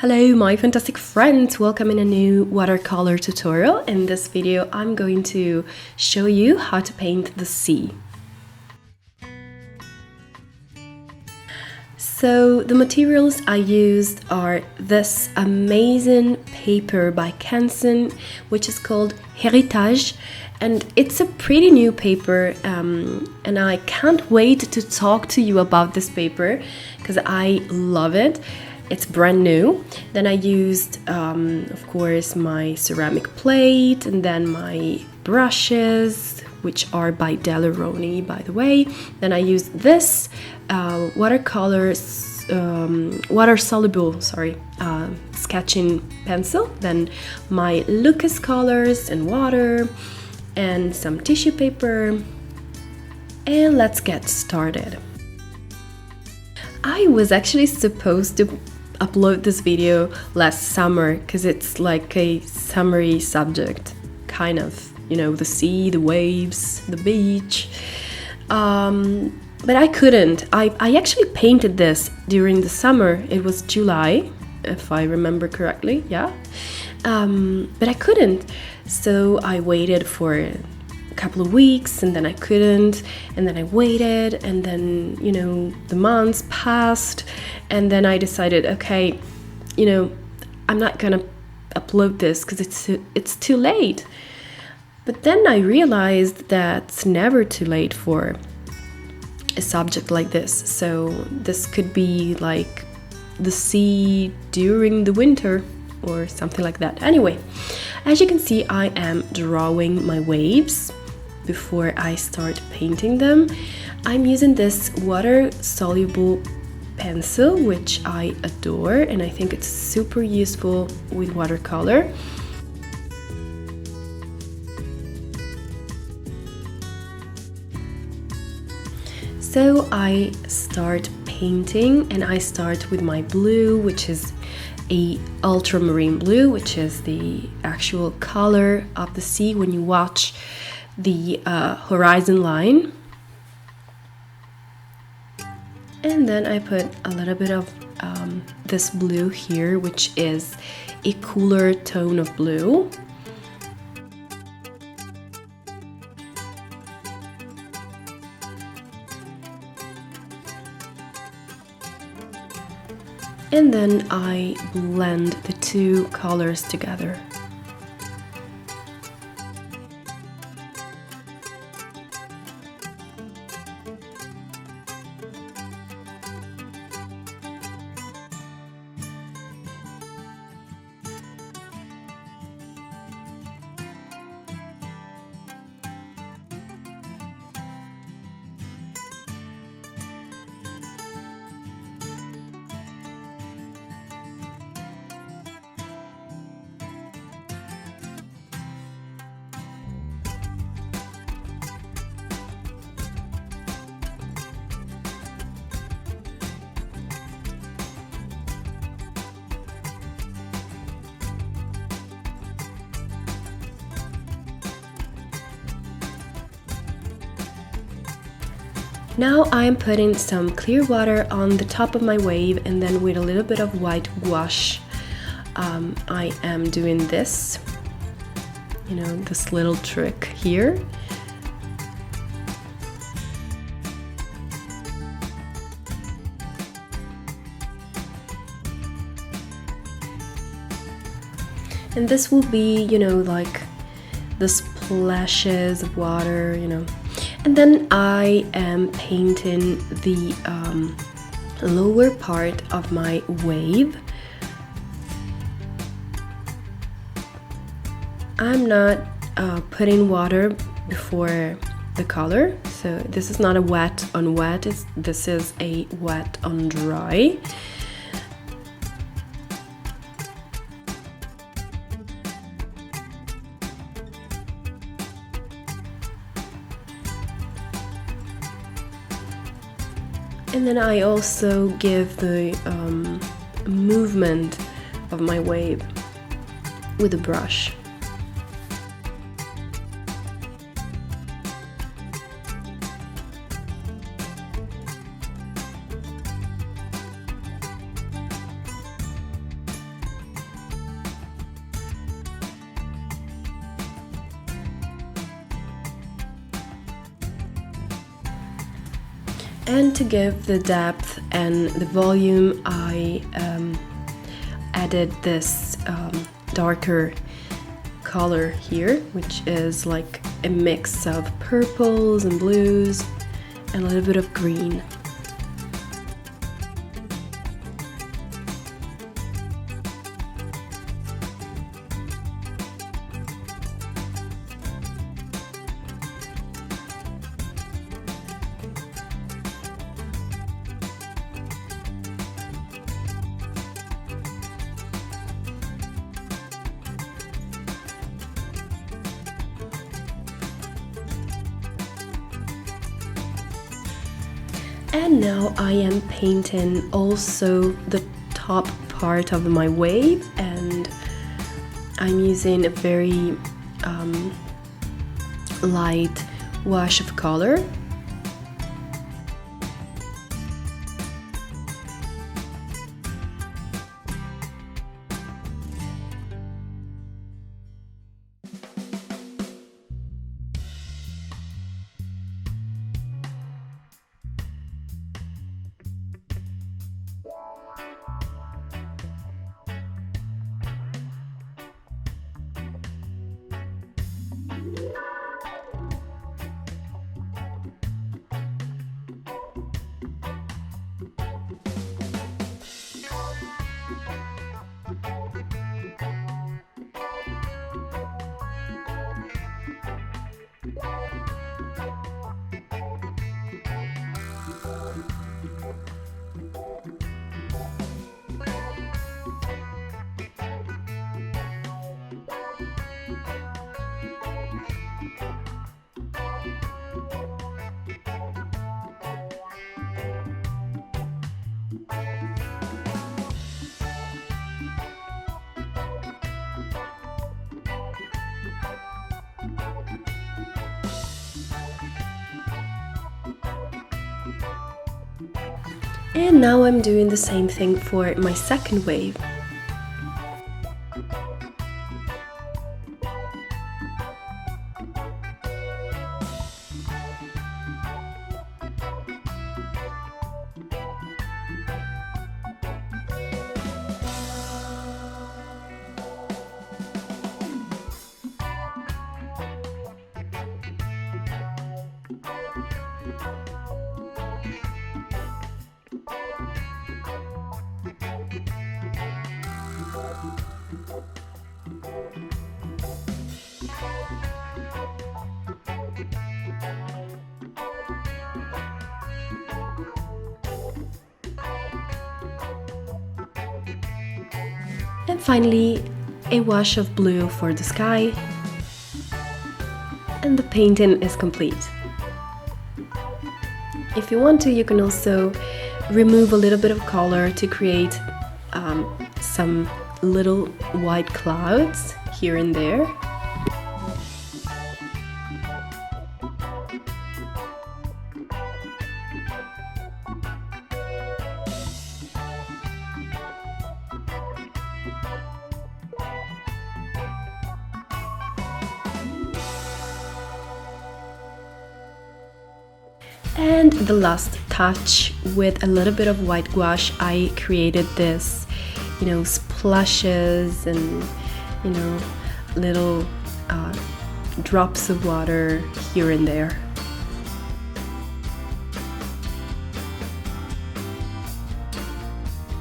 Hello my fantastic friends, welcome in a new watercolor tutorial. In this video I'm going to show you how to paint the sea. So the materials I used are this amazing paper by Canson, which is called Heritage, and it's a pretty new paper, and I can't wait to talk to you about this paper because I love it. It's brand new. Then I used, of course, my ceramic plate and then my brushes, which are by Daler Rowney, by the way. Then I used this watercolors, water-soluble, sketching pencil. Then my Lukas colors and water and some tissue paper. And let's get started. I was actually supposed to upload this video last summer because it's like a summery subject, kind of, you know, the sea, the waves, the beach, but I couldn't. I actually painted this during the summer. It was July, if I remember correctly, yeah, but I couldn't, so I waited for a couple of weeks and then I couldn't, and then I waited, and then, you know, the months passed, and then I decided, okay, you know, I'm not gonna upload this because it's too late. But then I realized that it's never too late for a subject like this. So this could be like the sea during the winter or something like that. Anyway, as you can see, I am drawing my waves before I start painting them. I'm using this water-soluble pencil, which I adore, and I think it's super useful with watercolor. So I start painting, and I start with my blue, which is a ultramarine blue, which is the actual color of the sea when you watch the horizon line. And then I put a little bit of this blue here, which is a cooler tone of blue. And then I blend the two colors together. Now I'm putting some clear water on the top of my wave, and then with a little bit of white gouache, I am doing this, you know, this little trick here. And this will be, you know, like the splashes of water, you know. And then I am painting the lower part of my wave. I'm not putting water before the color, so this is not a wet on wet, this is a wet on dry. And then I also give the movement of my wave with a brush. And to give the depth and the volume, I added this darker color here, which is like a mix of purples and blues and a little bit of green. And now I am painting also the top part of my wave, and I'm using a very light wash of color. And now I'm doing the same thing for my second wave. And finally, a wash of blue for the sky, and the painting is complete. If you want to, you can also remove a little bit of color to create some little white clouds here and there. And the last touch, with a little bit of white gouache, I created this, splashes and, little drops of water here and there.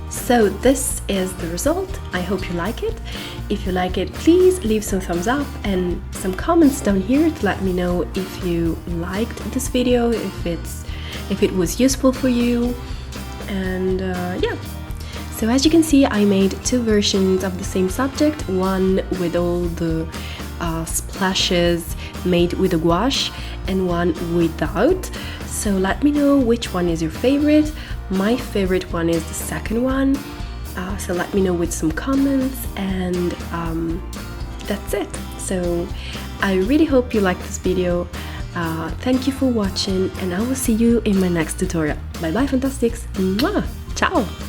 So this is the result. I hope you like it. If you like it, please leave some thumbs up and some comments down here to let me know if you liked this video, if it was useful for you. And yeah. So as you can see, I made two versions of the same subject, one with all the splashes made with the gouache and one without. So let me know which one is your favorite. My favorite one is the second one. So let me know with some comments, and that's it. So I really hope you liked this video. Thank you for watching, and I will see you in my next tutorial. Bye bye, Fantastics. Mwah! Ciao!